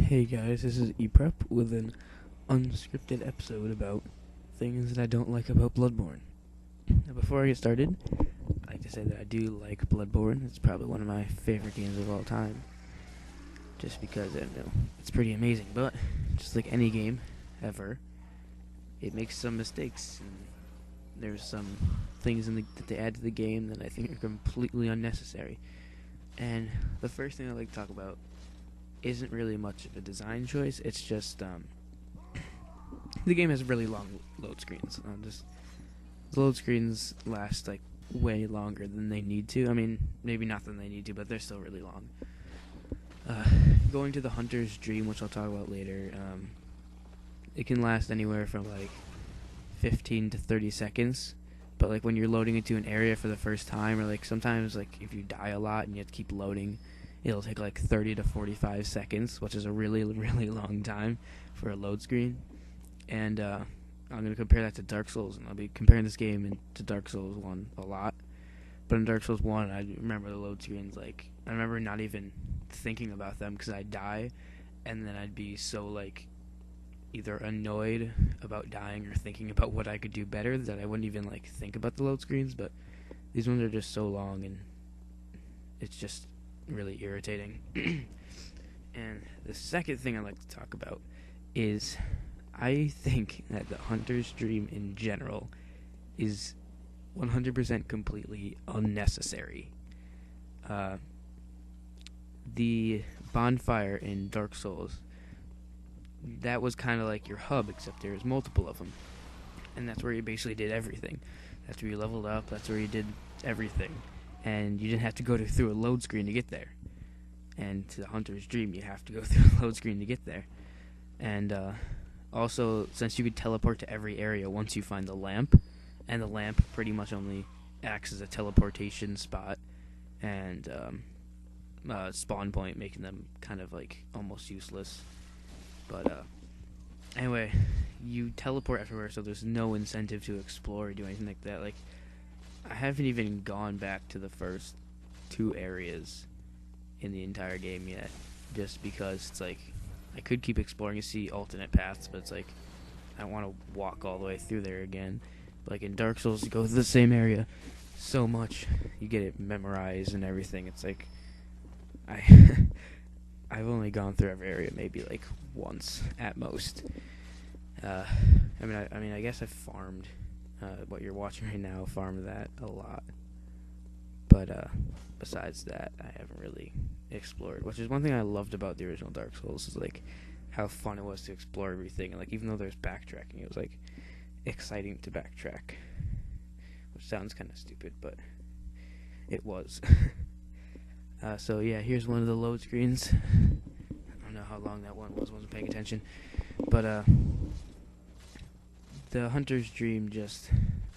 Hey guys, this is ePrep with an unscripted episode about things that I don't like about Bloodborne. Now, before I get started, I'd like to say that I do like Bloodborne. It's probably one of my favorite games of all time. Just because, I don't know, it's pretty amazing. But, just like any game, ever, it makes some mistakes. And there's some things that they add to the game that I think are completely unnecessary. And the first thing I'd like to talk about isn't really much of a design choice. It's just the game has really long load screens. The load screens last like way longer than they need to. I mean, maybe not than they need to, but they're still really long. Uh, Going to the Hunter's Dream, which I'll talk about later, it can last anywhere from like 15 to 30 seconds. But like when you're loading into an area for the first time, or like sometimes like if you die a lot and you have to keep loading, it'll take like 30 to 45 seconds, which is a really, really long time for a load screen. And I'm going to compare that to Dark Souls, and I'll be comparing this game to Dark Souls 1 a lot. But in Dark Souls 1, I remember the load screens, like, I remember not even thinking about them because I'd die, and then I'd be so, like, either annoyed about dying or thinking about what I could do better that I wouldn't even, like, think about the load screens. But these ones are just so long, and it's just really irritating. And the second thing I'd like to talk about is I think that the Hunter's Dream in general is 100% completely unnecessary. The bonfire in Dark Souls, that was kind of like your hub, except there was multiple of them. And that's where you basically did everything. That's where you leveled up, that's where you did everything. And you didn't have to go through a load screen to get there. And to the Hunter's Dream, you have to go through a load screen to get there. And also, since you could teleport to every area once you find the lamp, and the lamp pretty much only acts as a teleportation spot and spawn point, making them kind of like almost useless. But anyway, you teleport everywhere, so there's no incentive to explore or do anything like that. Like, I haven't even gone back to the first two areas in the entire game yet, just because it's like I could keep exploring and see alternate paths, but it's like I don't want to walk all the way through there again. But like in Dark Souls, you go to the same area so much, you get it memorized and everything. It's like I've only gone through every area maybe like once at most. I guess I farmed what you're watching right now. Farmed that a lot, but besides that, I haven't really explored. Which is one thing I loved about the original Dark Souls, is like how fun it was to explore everything, and like even though there's backtracking, it was like exciting to backtrack, which sounds kind of stupid, but it was. So yeah, here's one of the load screens. I don't know how long that one was, wasn't paying attention, but the Hunter's Dream, just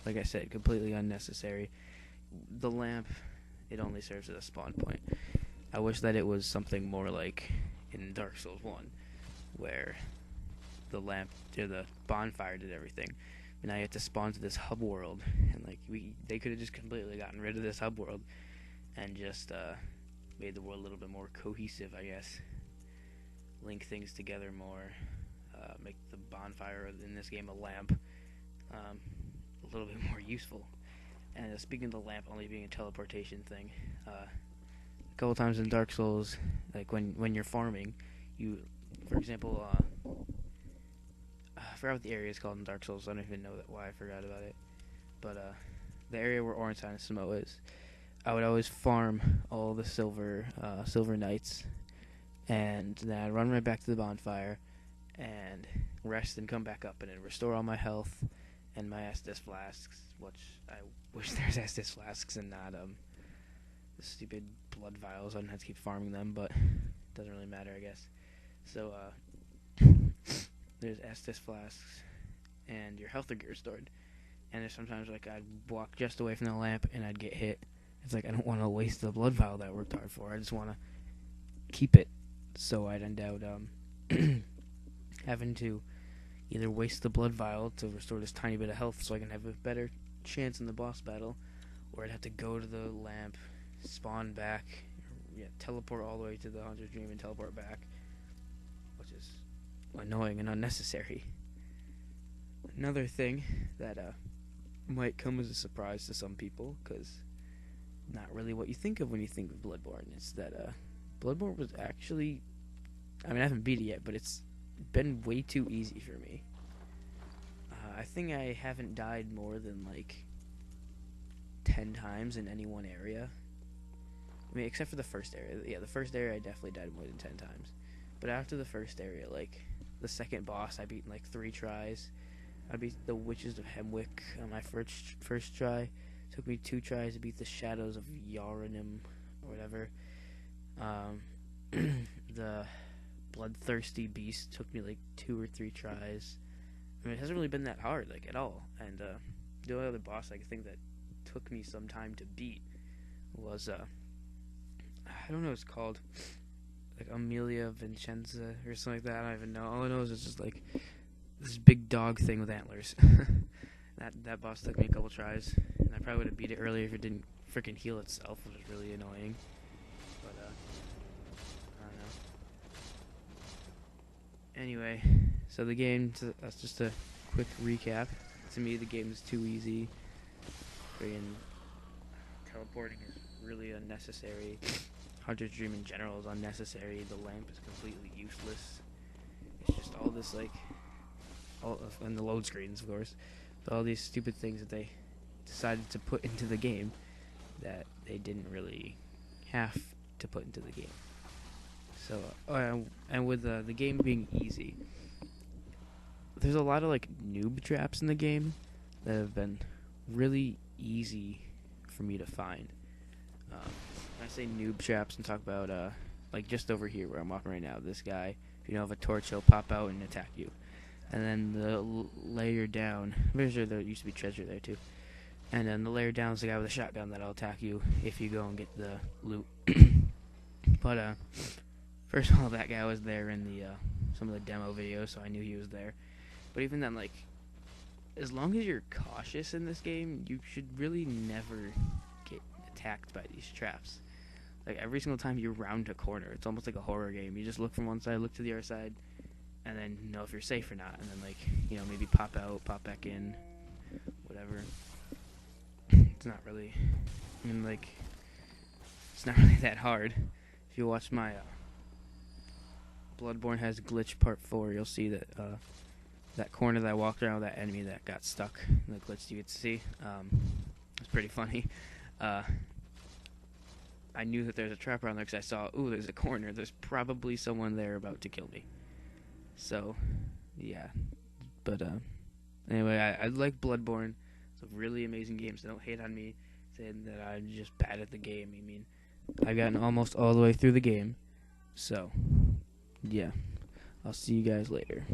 like I said, completely unnecessary. The lamp, it only serves as a spawn point. I wish that it was something more like in Dark Souls 1, where the lamp or the bonfire did everything. And now you have to spawn to this hub world, and like they could have just completely gotten rid of this hub world and just made the world a little bit more cohesive, I guess. Link things together more. Make the bonfire in this game a lamp a little bit more useful. And speaking of the lamp only being a teleportation thing, a couple times in Dark Souls, like when you're farming, you, for example, I forgot what the area is called in Dark Souls. I don't even know why I forgot about it. But the area where Ornstein and Samo is, I would always farm all the silver knights, and then I'd run right back to the bonfire and rest and come back up and then restore all my health and my Estus flasks, which I wish there's Estus flasks and not the stupid blood vials. I don't have to keep farming them, but it doesn't really matter, I guess. So there's Estus flasks and your health would get restored. And there's sometimes like I'd walk just away from the lamp and I'd get hit. It's like I don't want to waste the blood vial that I worked hard for. I just want to keep it. So I'd end out having to either waste the blood vial to restore this tiny bit of health so I can have a better chance in the boss battle, or I'd have to go to the lamp, spawn back, teleport all the way to the Hunter's Dream and teleport back, which is annoying and unnecessary. Another thing that might come as a surprise to some people, because not really what you think of when you think of Bloodborne. It's that Bloodborne was actually, I mean, I haven't beat it yet, but it's been way too easy for me. I think I haven't died more than like 10 times in any one area. I mean, except for the first area. Yeah, the first area I definitely died more than 10 times. But after the first area, like the second boss, I beat in like 3 tries. I beat the Witches of Hemwick on my first try. Took me 2 tries to beat the Shadows of Yaranim, or whatever. The Bloodthirsty Beast took me like 2 or 3 tries. I mean, it hasn't really been that hard, like, at all. And the only other boss I think that took me some time to beat was I don't know what it's called, like Amelia Vincenza or something like that. I don't even know. All I know is it's just like this big dog thing with antlers. That boss took me a couple tries, and I probably would have beat it earlier if it didn't freaking heal itself, which is really annoying. But I don't know. Anyway, so the game, that's just a quick recap. To me, the game is too easy. Friggin' teleporting is really unnecessary. Hunter's Dream in general is unnecessary. The lamp is completely useless. It's just all this, like, and the load screens, of course, but all these stupid things that they decided to put into the game that they didn't really have to put into the game. So, and with the game being easy, there's a lot of like noob traps in the game that have been really easy for me to find. When I say noob traps, and talk about like just over here where I'm walking right now, this guy, if you don't have a torch, he'll pop out and attack you. And then the layer down, I'm pretty sure there used to be treasure there too. And then the layer down is the guy with a shotgun that'll attack you if you go and get the loot. But first of all, that guy was there in the some of the demo videos, so I knew he was there. But even then, like, as long as you're cautious in this game, you should really never get attacked by these traps. Like, every single time you round a corner, it's almost like a horror game. You just look from one side, look to the other side, and then know if you're safe or not. And then, like, you know, maybe pop out, pop back in, whatever. It's not really, I mean, like, it's not really that hard. If you watch my Bloodborne has glitch part 4, you'll see that that corner that I walked around with that enemy that got stuck, the glitch you get to see, it's pretty funny. I knew that there's a trap around there because I saw, ooh, there's a corner. There's probably someone there about to kill me. So, yeah. But anyway, I like Bloodborne. It's a really amazing game, so don't hate on me saying that I'm just bad at the game. I mean, I've gotten almost all the way through the game. So, yeah. I'll see you guys later.